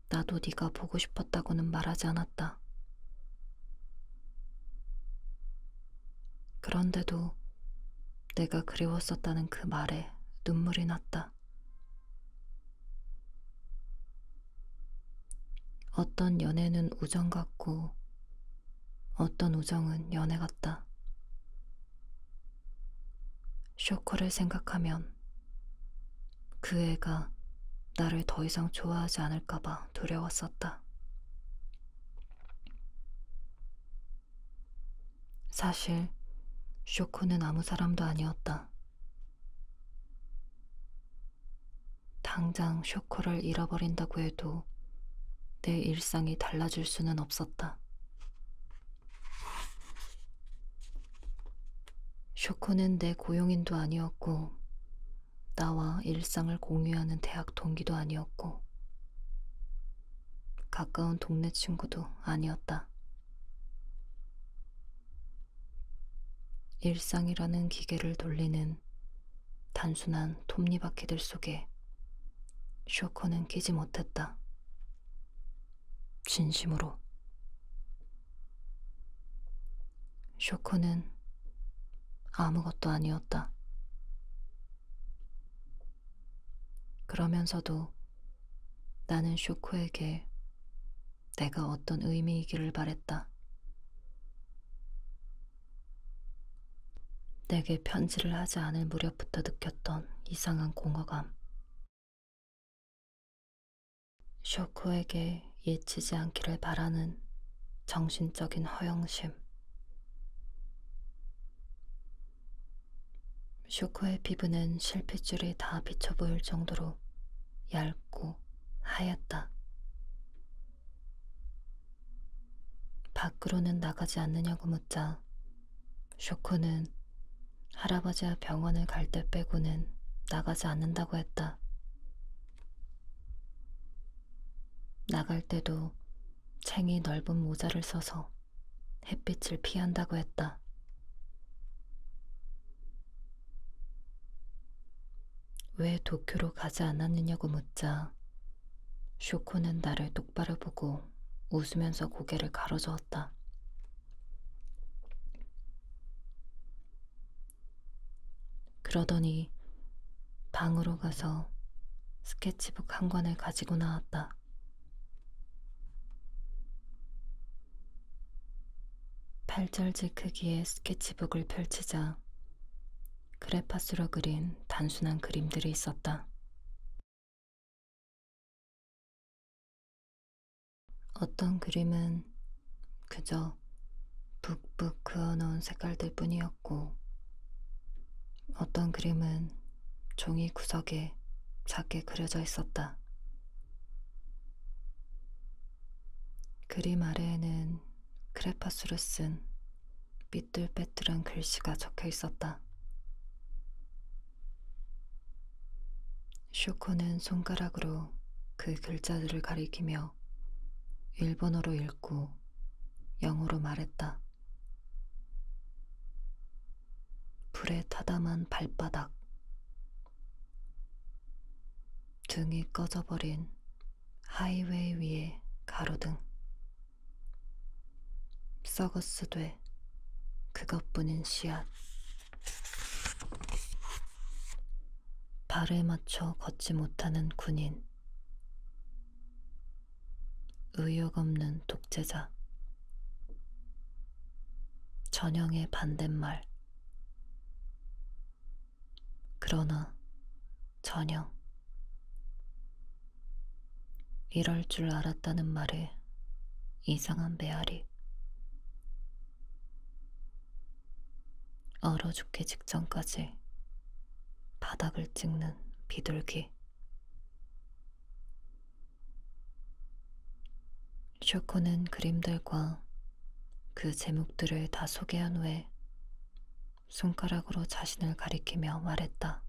나도 네가 보고 싶었다고는 말하지 않았다. 그런데도 내가 그리웠었다는 그 말에 눈물이 났다. 어떤 연애는 우정 같고 어떤 우정은 연애 같다. 쇼코를 생각하면 그 애가 나를 더 이상 좋아하지 않을까봐 두려웠었다. 사실 쇼코는 아무 사람도 아니었다. 당장 쇼코를 잃어버린다고 해도 내 일상이 달라질 수는 없었다. 쇼코는 내 고용인도 아니었고 나와 일상을 공유하는 대학 동기도 아니었고 가까운 동네 친구도 아니었다. 일상이라는 기계를 돌리는 단순한 톱니바퀴들 속에 쇼코는 끼지 못했다. 진심으로. 쇼코는 아무것도 아니었다. 그러면서도 나는 쇼코에게 내가 어떤 의미이기를 바랬다. 내게 편지를 하지 않을 무렵부터 느꼈던 이상한 공허감. 쇼코에게 잊히지 않기를 바라는 정신적인 허영심. 쇼코의 피부는 실핏줄이 다 비쳐 보일 정도로 얇고 하얗다. 밖으로는 나가지 않느냐고 묻자 쇼코는 할아버지와 병원을 갈 때 빼고는 나가지 않는다고 했다. 나갈 때도 챙이 넓은 모자를 써서 햇빛을 피한다고 했다. 왜 도쿄로 가지 않았느냐고 묻자 쇼코는 나를 똑바로 보고 웃으면서 고개를 가로저었다. 그러더니 방으로 가서 스케치북 한 권을 가지고 나왔다. 팔절지 크기의 스케치북을 펼치자 크레파스로 그린 단순한 그림들이 있었다. 어떤 그림은 그저 북북 그어놓은 색깔들 뿐이었고, 어떤 그림은 종이 구석에 작게 그려져 있었다. 그림 아래에는 크레파스로 쓴 삐뚤빼뚤한 글씨가 적혀 있었다. 쇼코는 손가락으로 그 글자들을 가리키며 일본어로 읽고 영어로 말했다. 불에 타담한 발바닥, 등이 꺼져버린 하이웨이 위의 가로등, 썩었으되 그것뿐인 씨앗, 발에 맞춰 걷지 못하는 군인, 의욕 없는 독재자, 전형의 반대말, 그러나 전형, 이럴 줄 알았다는 말에 이상한 메아리, 얼어 죽기 직전까지 바닥을 찍는 비둘기. 쇼코는 그림들과 그 제목들을 다 소개한 후에 손가락으로 자신을 가리키며 말했다.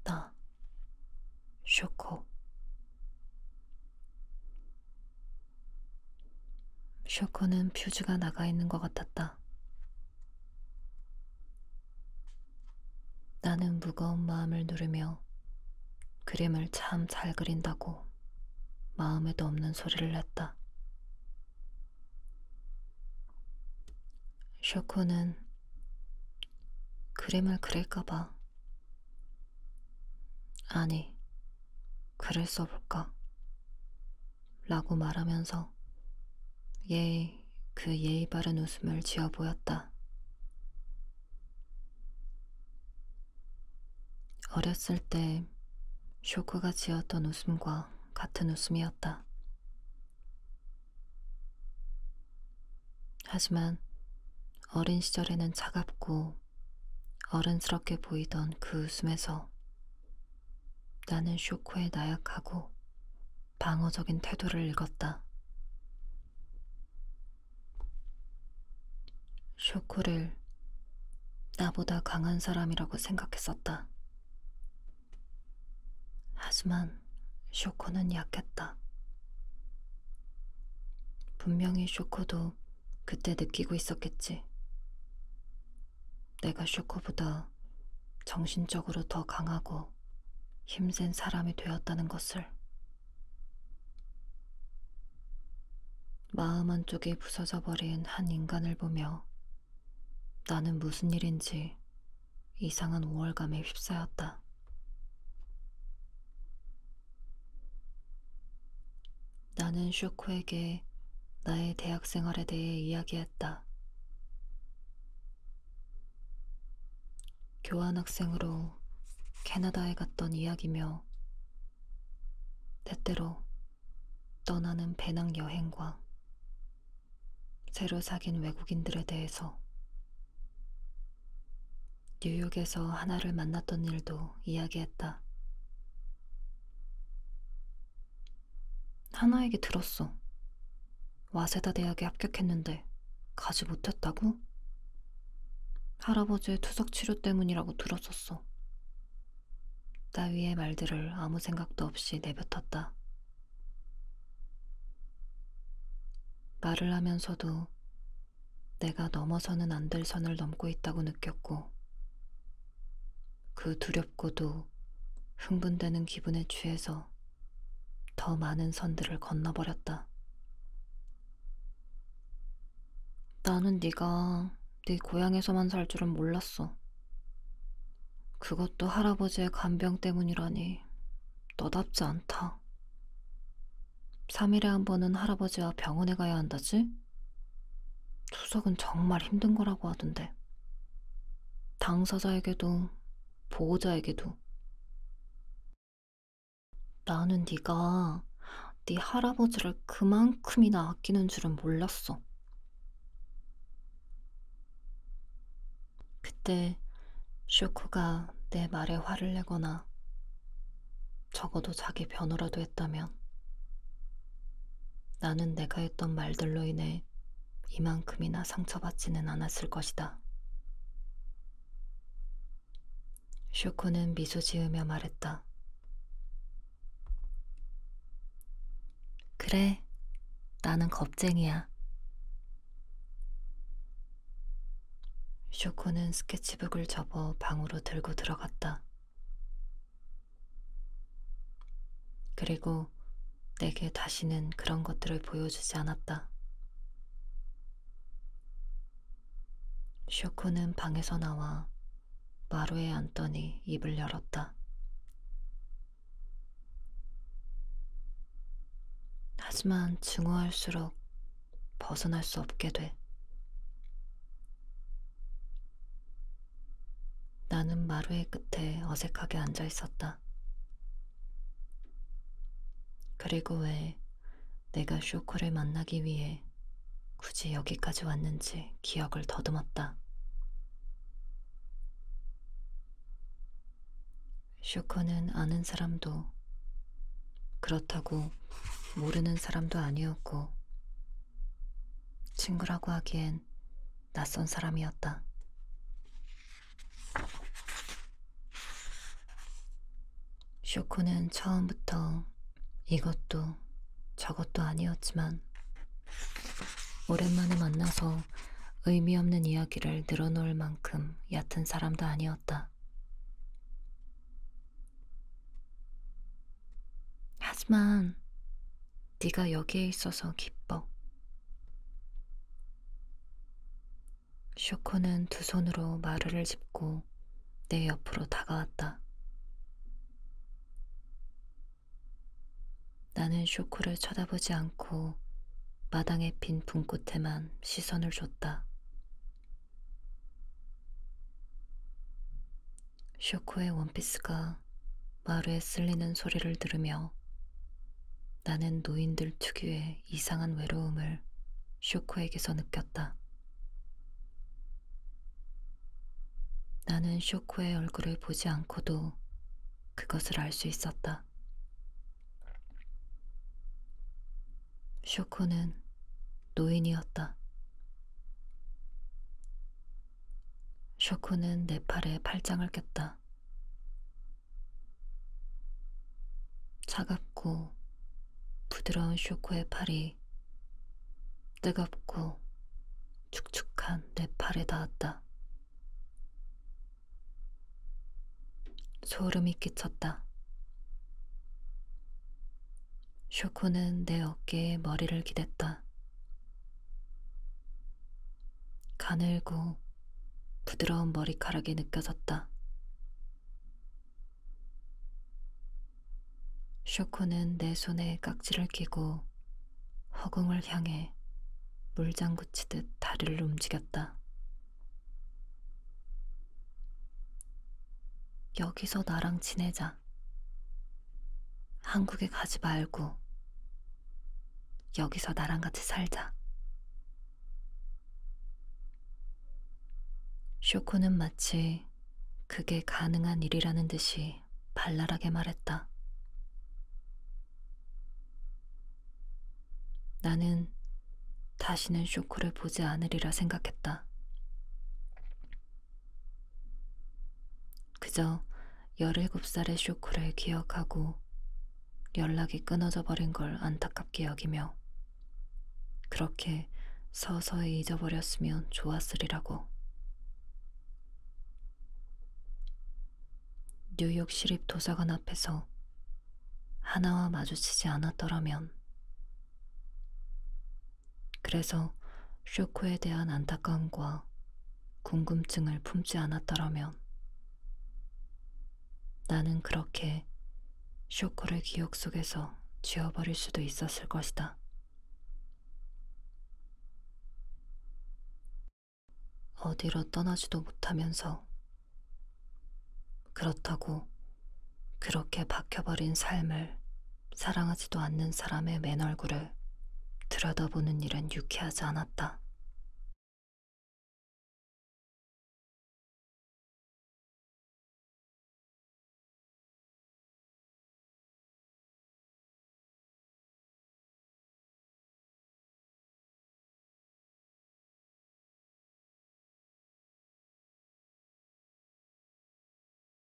나, 쇼코. 쇼코는 퓨즈가 나가 있는 것 같았다. 나는 무거운 마음을 누르며 그림을 참 잘 그린다고 마음에도 없는 소리를 냈다. 쇼코는 그림을 그릴까봐, 아니, 글을 써볼까? 라고 말하면서 그 예의 바른 웃음을 지어 보였다. 어렸을 때 쇼코가 지었던 웃음과 같은 웃음이었다. 하지만 어린 시절에는 차갑고 어른스럽게 보이던 그 웃음에서 나는 쇼코의 나약하고 방어적인 태도를 읽었다. 쇼코를 나보다 강한 사람이라고 생각했었다. 하지만 쇼코는 약했다. 분명히 쇼코도 그때 느끼고 있었겠지. 내가 쇼코보다 정신적으로 더 강하고 힘센 사람이 되었다는 것을. 마음 한쪽이 부서져 버린 한 인간을 보며 나는 무슨 일인지 이상한 우월감에 휩싸였다. 나는 쇼코에게 나의 대학 생활에 대해 이야기했다. 교환학생으로 캐나다에 갔던 이야기며 때때로 떠나는 배낭 여행과 새로 사귄 외국인들에 대해서, 뉴욕에서 하나를 만났던 일도 이야기했다. 하나 얘기 들었어. 와세다 대학에 합격했는데 가지 못했다고? 할아버지의 투석 치료 때문이라고 들었었어. 따위의 말들을 아무 생각도 없이 내뱉었다. 말을 하면서도 내가 넘어서는 안 될 선을 넘고 있다고 느꼈고, 그 두렵고도 흥분되는 기분에 취해서 더 많은 선들을 건너버렸다. 나는 네가 네 고향에서만 살 줄은 몰랐어. 그것도 할아버지의 간병 때문이라니 너답지 않다. 3일에 한 번은 할아버지와 병원에 가야 한다지? 투석은 정말 힘든 거라고 하던데. 당사자에게도 보호자에게도. 나는 네가 네 할아버지를 그만큼이나 아끼는 줄은 몰랐어. 그때 쇼코가 내 말에 화를 내거나 적어도 자기 변호라도 했다면 나는 내가 했던 말들로 인해 이만큼이나 상처받지는 않았을 것이다. 쇼코는 미소 지으며 말했다. 그래, 나는 겁쟁이야. 쇼코는 스케치북을 접어 방으로 들고 들어갔다. 그리고 내게 다시는 그런 것들을 보여주지 않았다. 쇼코는 방에서 나와 마루에 앉더니 입을 열었다. 하지만 증오할수록 벗어날 수 없게 돼. 나는 마루의 끝에 어색하게 앉아 있었다. 그리고 왜 내가 쇼코를 만나기 위해 굳이 여기까지 왔는지 기억을 더듬었다. 쇼코는 아는 사람도 그렇다고 모르는 사람도 아니었고, 친구라고 하기엔 낯선 사람이었다. 쇼코는 처음부터 이것도 저것도 아니었지만 오랜만에 만나서 의미 없는 이야기를 늘어놓을 만큼 얕은 사람도 아니었다. 하지만 네가 여기에 있어서 기뻐. 쇼코는 두 손으로 마루를 짚고 내 옆으로 다가왔다. 나는 쇼코를 쳐다보지 않고 마당에 핀 분꽃에만 시선을 줬다. 쇼코의 원피스가 마루에 쓸리는 소리를 들으며 나는 노인들 특유의 이상한 외로움을 쇼코에게서 느꼈다. 나는 쇼코의 얼굴을 보지 않고도 그것을 알 수 있었다. 쇼코는 노인이었다. 쇼코는 내 팔에 팔짱을 꼈다. 차갑고 부드러운 쇼코의 팔이 뜨겁고 축축한 내 팔에 닿았다. 소름이 끼쳤다. 쇼코는 내 어깨에 머리를 기댔다. 가늘고 부드러운 머리카락이 느껴졌다. 쇼코는 내 손에 깍지를 끼고 허공을 향해 물장구 치듯 다리를 움직였다. 여기서 나랑 지내자. 한국에 가지 말고 여기서 나랑 같이 살자. 쇼코는 마치 그게 가능한 일이라는 듯이 발랄하게 말했다. 나는 다시는 쇼코를 보지 않으리라 생각했다. 그저 17살의 쇼코를 기억하고 연락이 끊어져 버린 걸 안타깝게 여기며 그렇게 서서히 잊어버렸으면 좋았으리라고. 뉴욕 시립 도서관 앞에서 하나와 마주치지 않았더라면, 그래서 쇼코에 대한 안타까움과 궁금증을 품지 않았더라면 나는 그렇게 쇼코를 기억 속에서 지워버릴 수도 있었을 것이다. 어디로 떠나지도 못하면서 그렇다고 그렇게 박혀버린 삶을 사랑하지도 않는 사람의 맨 얼굴을 들여다보는 일은 유쾌하지 않았다.